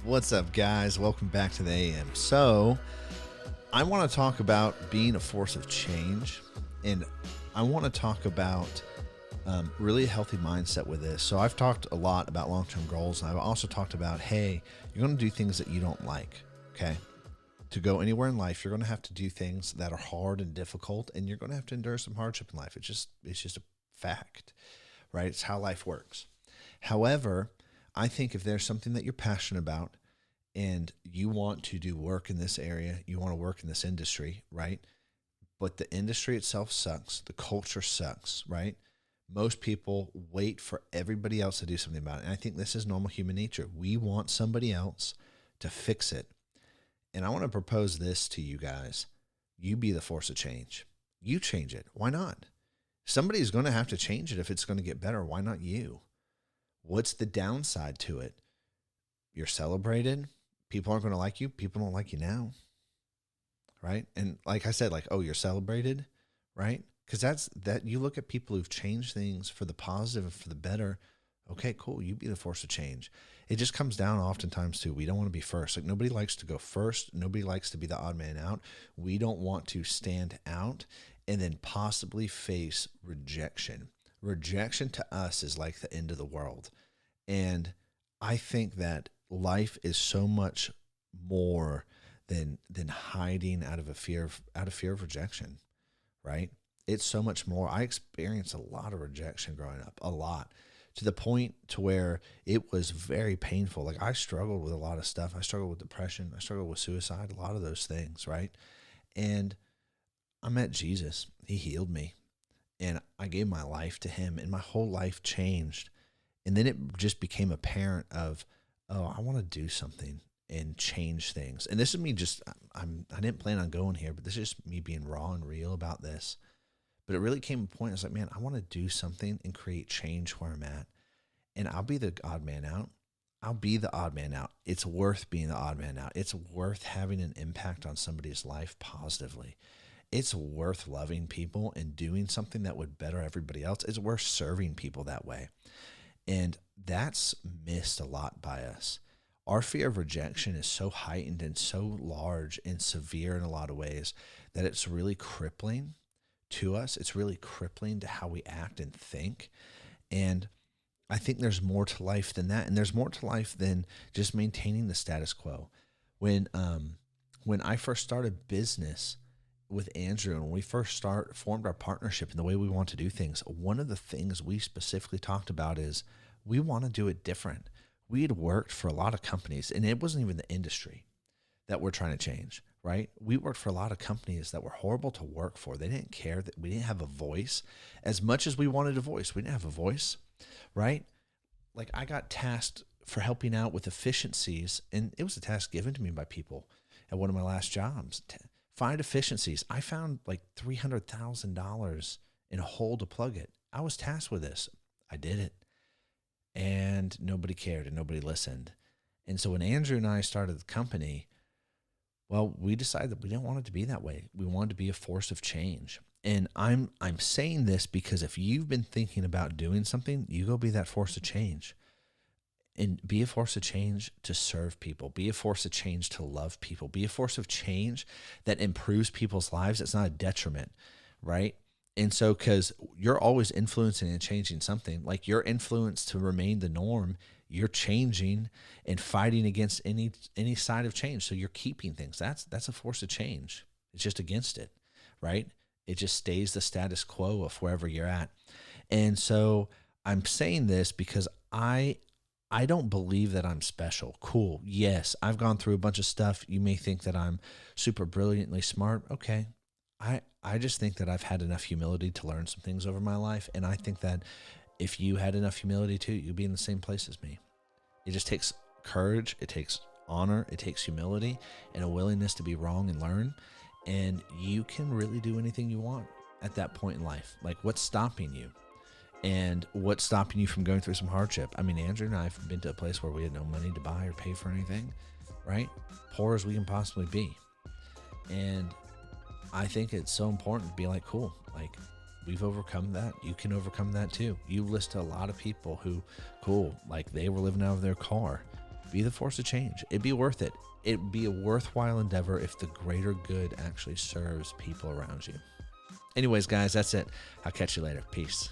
What's up, guys? Welcome back to the AM. So, I want to talk about being a force of change, and I want to talk about really a healthy mindset with this. So, I've talked a lot about long-term goals, and I've also talked about, hey, you're going to do things that you don't like, okay? To go anywhere in life, you're going to have to do things that are hard and difficult, and you're going to have to endure some hardship in life. It's just a fact, right? It's how life works. However, I think if there's something that you're passionate about and you want to do work in this area, you want to work in this industry, right? But the industry itself sucks. The culture sucks, right? Most people wait for everybody else to do something about it. And I think this is normal human nature. We want somebody else to fix it. And I want to propose this to you guys. You be the force of change. You change it. Why not? Somebody's going to have to change it if it's going to get better. Why not you? What's the downside to it? You're celebrated. People aren't going to like you. People don't like you now. Right? And like I said, you're celebrated, right? Because that you look at people who've changed things for the positive and for the better. Okay, cool. You be the force of change. It just comes down oftentimes to we don't want to be first. Like nobody likes to go first. Nobody likes to be the odd man out. We don't want to stand out and then possibly face rejection. Rejection to us is like the end of the world. And I think that life is so much more than hiding out of fear of rejection, right? It's so much more. I experienced a lot of rejection growing up, a lot, to the point to where it was very painful. Like I struggled with a lot of stuff. I struggled with depression. I struggled with suicide, a lot of those things, right? And I met Jesus. He healed me. And I gave my life to him, and my whole life changed. And then it just became apparent of, oh, I want to do something and change things. And this is me I didn't plan on going here, but this is just me being raw and real about this. But it really came a point, I was like, man, I want to do something and create change where I'm at. And I'll be the odd man out. I'll be the odd man out. It's worth being the odd man out. It's worth having an impact on somebody's life positively. It's worth loving people and doing something that would better everybody else. It's worth serving people that way. And that's missed a lot by us. Our fear of rejection is so heightened and so large and severe in a lot of ways that it's really crippling to us. It's really crippling to how we act and think. And I think there's more to life than that. And there's more to life than just maintaining the status quo. When I first started business with Andrew, and when we first formed our partnership and the way we want to do things, one of the things we specifically talked about is we want to do it different. We had worked for a lot of companies, and it wasn't even the industry that we're trying to change, right? We worked for a lot of companies that were horrible to work for. They didn't care that we didn't have a voice as much as we wanted a voice. We didn't have a voice, right? Like I got tasked for helping out with efficiencies, and it was a task given to me by people at one of my last jobs. Find efficiencies. I found like $300,000 in a hole to plug it. I was tasked with this. I did it. And nobody cared and nobody listened. And so when Andrew and I started the company, well, we decided that we didn't want it to be that way. We wanted to be a force of change. And I'm saying this because if you've been thinking about doing something, you go be that force of change. And be a force of change to serve people. Be a force of change to love people. Be a force of change that improves people's lives. It's not a detriment, right? And so, because you're always influencing and changing something, like your influence to remain the norm, you're changing and fighting against any side of change. So you're keeping things. That's a force of change. It's just against it, right? It just stays the status quo of wherever you're at. And so I'm saying this because I don't believe that I'm special. Cool. Yes, I've gone through a bunch of stuff. You may think that I'm super brilliantly smart. Okay. I just think that I've had enough humility to learn some things over my life. And I think that if you had enough humility too, you'd be in the same place as me. It just takes courage. It takes honor. It takes humility and a willingness to be wrong and learn. And you can really do anything you want at that point in life. Like what's stopping you? And what's stopping you from going through some hardship? I mean, Andrew and I have been to a place where we had no money to buy or pay for anything, right? Poor as we can possibly be. And I think it's so important to be like, cool, like we've overcome that. You can overcome that too. You list a lot of people who, cool, like they were living out of their car, be the force of change. It'd be worth it. It'd be a worthwhile endeavor if the greater good actually serves people around you. Anyways, guys, that's it. I'll catch you later. Peace.